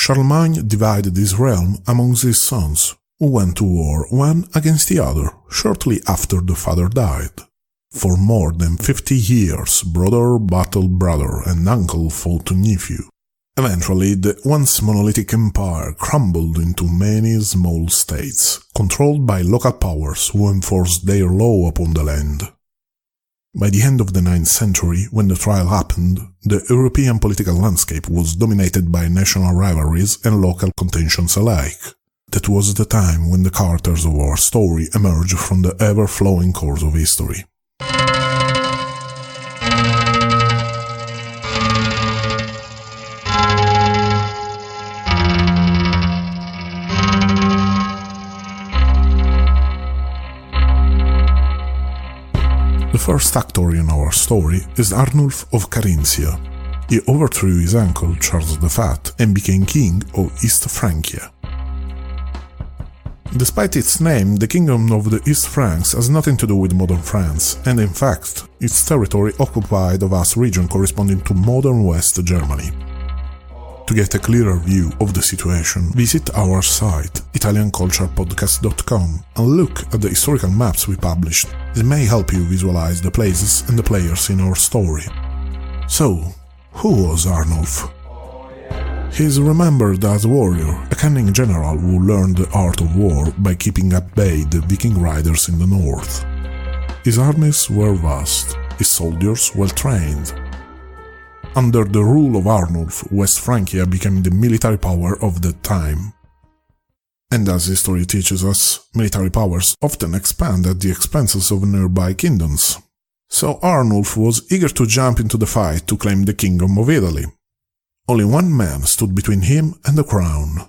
Charlemagne divided his realm amongst his sons, who went to war one against the other shortly after the father died. For more than 50 years, brother battled brother and uncle fought nephew. Eventually, the once monolithic empire crumbled into many small states, controlled by local powers who enforced their law upon the land. By the end of the 9th century, when the trial happened, the European political landscape was dominated by national rivalries and local contentions alike. That was the time when the characters of our story emerged from the ever-flowing course of history. The first actor in our story is Arnulf of Carinthia. He overthrew his uncle Charles the Fat and became king of East Francia. Despite its name, the kingdom of the East Franks has nothing to do with modern France, and in fact, its territory occupied a vast region corresponding to modern West Germany. To get a clearer view of the situation, visit our site, italianculturepodcast.com, and look at the historical maps we published. It may help you visualize the places and the players in our story. So, who was Arnulf? He is remembered as a warrior, a cunning general who learned the art of war by keeping at bay the Viking riders in the north. His armies were vast, his soldiers well-trained. Under the rule of Arnulf, West Francia became the military power of that time. And as history teaches us, military powers often expand at the expenses of nearby kingdoms. So Arnulf was eager to jump into the fight to claim the kingdom of Italy. Only one man stood between him and the crown,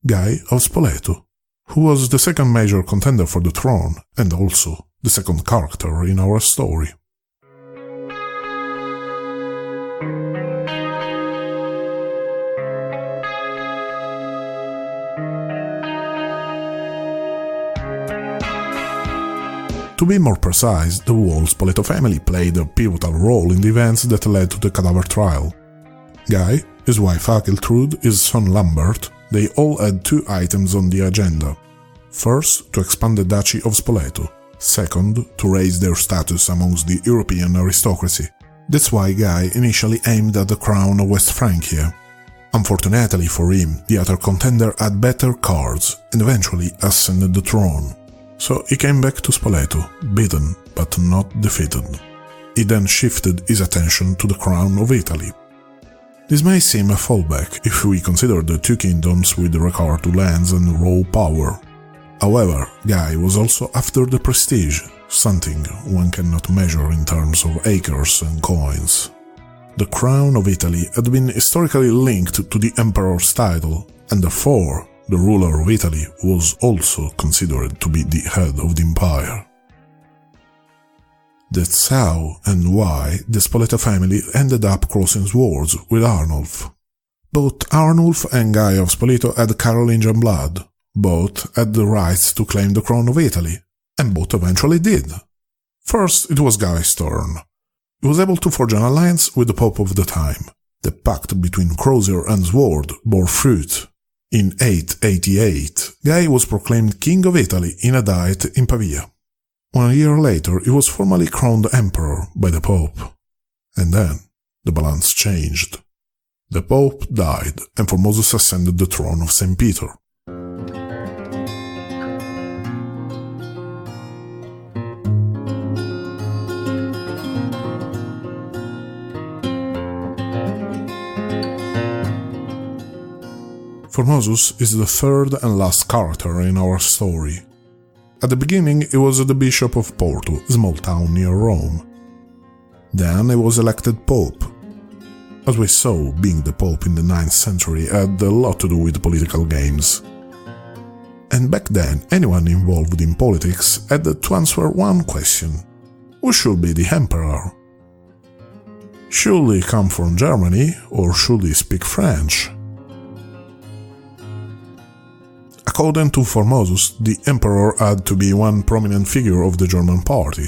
Guy of Spoleto, who was the second major contender for the throne and also the second character in our story. To be more precise, the whole Spoleto family played a pivotal role in the events that led to the Cadaver Trial. Guy, his wife Achiltrude, his son Lambert, they all had two items on the agenda. First, to expand the Duchy of Spoleto. Second, to raise their status amongst the European aristocracy. That's why Guy initially aimed at the crown of West Francia. Unfortunately for him, the other contender had better cards and eventually ascended the throne. So he came back to Spoleto, beaten but not defeated. He then shifted his attention to the crown of Italy. This may seem a fallback if we consider the two kingdoms with regard to lands and raw power. However, Guy was also after the prestige, something one cannot measure in terms of acres and coins. The crown of Italy had been historically linked to the emperor's title, and therefore the ruler of Italy was also considered to be the head of the empire. That's how and why the Spoleto family ended up crossing swords with Arnulf. Both Arnulf and Guy of Spoleto had Carolingian blood, both had the rights to claim the crown of Italy, and both eventually did. First, it was Guy's turn. He was able to forge an alliance with the Pope of the time. The pact between crozier and sword bore fruit. In 888, Guy was proclaimed King of Italy in a diet in Pavia. 1 year later, he was formally crowned emperor by the Pope. And then, the balance changed. The Pope died, and Formosus ascended the throne of St. Peter. Formosus is the third and last character in our story. At the beginning, he was the bishop of Porto, a small town near Rome. Then he was elected pope. As we saw, being the pope in the 9th century had a lot to do with political games. And back then, anyone involved in politics had to answer one question: who should be the emperor? Should he come from Germany, or should he speak French? According to Formosus, the emperor had to be one prominent figure of the German party.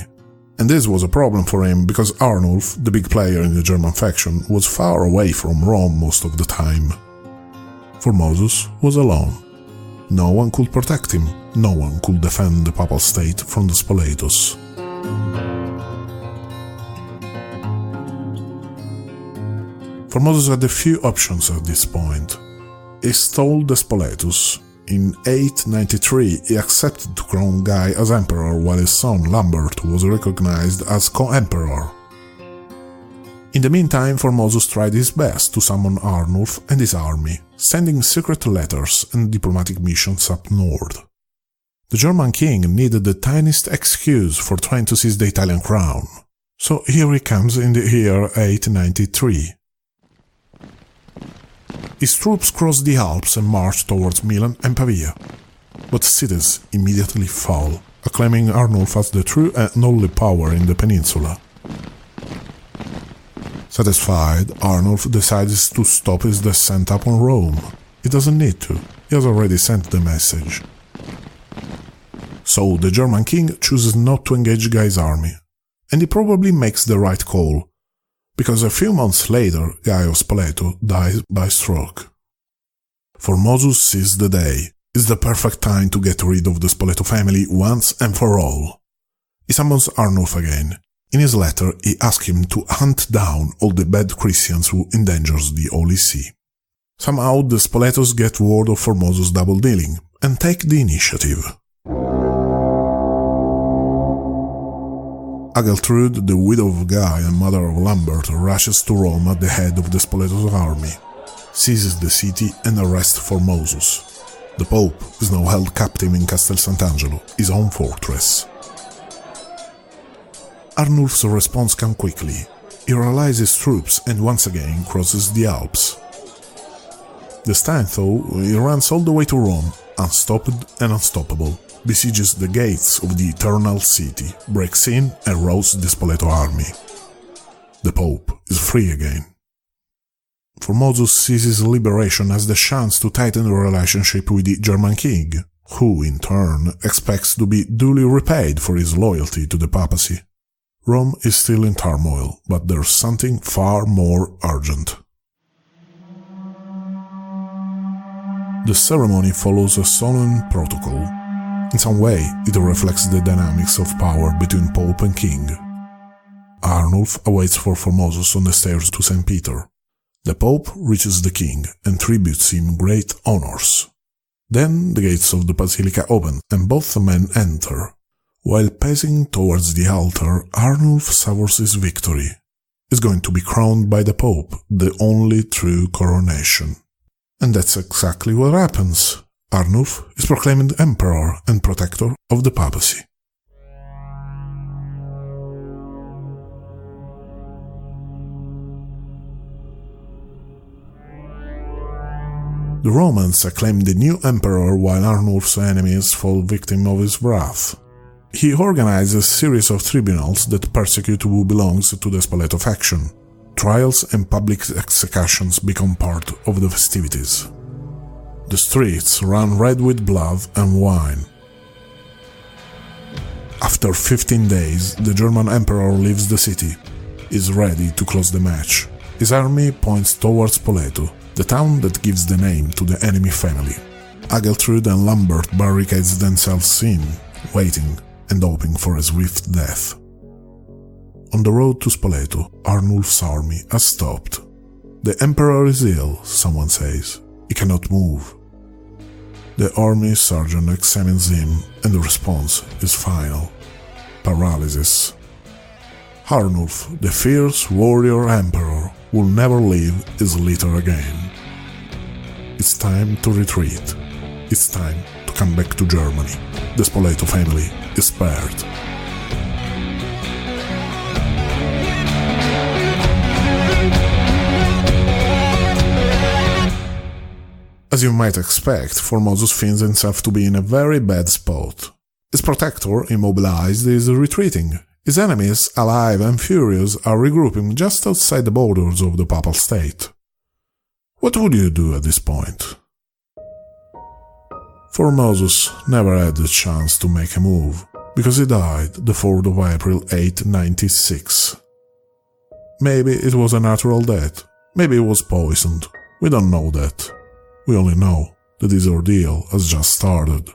And this was a problem for him because Arnulf, the big player in the German faction, was far away from Rome most of the time. Formosus was alone. No one could protect him, no one could defend the papal state from the Spoletos. Formosus had a few options at this point. He stole the Spoletus. In 893, he accepted to crown Guy as emperor while his son Lambert was recognized as co-emperor. In the meantime, Formosus tried his best to summon Arnulf and his army, sending secret letters and diplomatic missions up north. The German king needed the tiniest excuse for trying to seize the Italian crown. So here he comes in the year 893. His troops crossed the Alps and marched towards Milan and Pavia. But cities immediately fall, acclaiming Arnulf as the true and only power in the peninsula. Satisfied, Arnulf decides to stop his descent upon Rome. He doesn't need to, he has already sent the message. So the German king chooses not to engage Guy's army, and he probably makes the right call, because a few months later Guy of Spoleto dies by stroke. Formosus sees the day. It's the perfect time to get rid of the Spoleto family once and for all. He summons Arnulf again. In his letter, he asks him to hunt down all the bad Christians who endangers the Holy See. Somehow the Spoletos get word of Formosus' double-dealing and take the initiative. Ageltrude, the widow of Guy and mother of Lambert, rushes to Rome at the head of the Spoletos army, seizes the city and arrests Formosus. The Pope is now held captive in Castel Sant'Angelo, his own fortress. Arnulf's response comes quickly. He rallies his troops and once again crosses the Alps. This time, though, he runs all the way to Rome, unstopped and unstoppable, besieges the gates of the Eternal City, breaks in and routs the Spoleto army. The Pope is free again. Formosus sees his liberation as the chance to tighten the relationship with the German king, who, in turn, expects to be duly repaid for his loyalty to the papacy. Rome is still in turmoil, but there's something far more urgent. The ceremony follows a solemn protocol. In some way, it reflects the dynamics of power between Pope and King. Arnulf awaits for Formosus on the stairs to St. Peter. The Pope reaches the King and tributes him great honors. Then the gates of the Basilica open and both men enter. While passing towards the altar, Arnulf savours his victory. He's going to be crowned by the Pope, the only true coronation. And that's exactly what happens. Arnulf is proclaimed emperor and protector of the papacy. The Romans acclaim the new emperor while Arnulf's enemies fall victim of his wrath. He organizes a series of tribunals that persecute who belongs to the Spoleto faction. Trials and public executions become part of the festivities. The streets run red with blood and wine. After 15 days, the German emperor leaves the city. He's ready to close the match. His army points towards Spoleto, the town that gives the name to the enemy family. Ageltrude and Lambert barricades themselves in, waiting and hoping for a swift death. On the road to Spoleto, Arnulf's army has stopped. The emperor is ill, someone says. He cannot move. The army sergeant examines him, and the response is final: paralysis. Arnulf, the fierce warrior emperor, will never leave his litter again. It's time to retreat. It's time to come back to Germany. The Spoleto family is spared. As you might expect, Formosus finds himself to be in a very bad spot. His protector, immobilized, is retreating. His enemies, alive and furious, are regrouping just outside the borders of the papal state. What would you do at this point? Formosus never had the chance to make a move, because he died the 4th of April 896. Maybe it was a natural death, maybe he was poisoned, we don't know that. We only know that this ordeal has just started.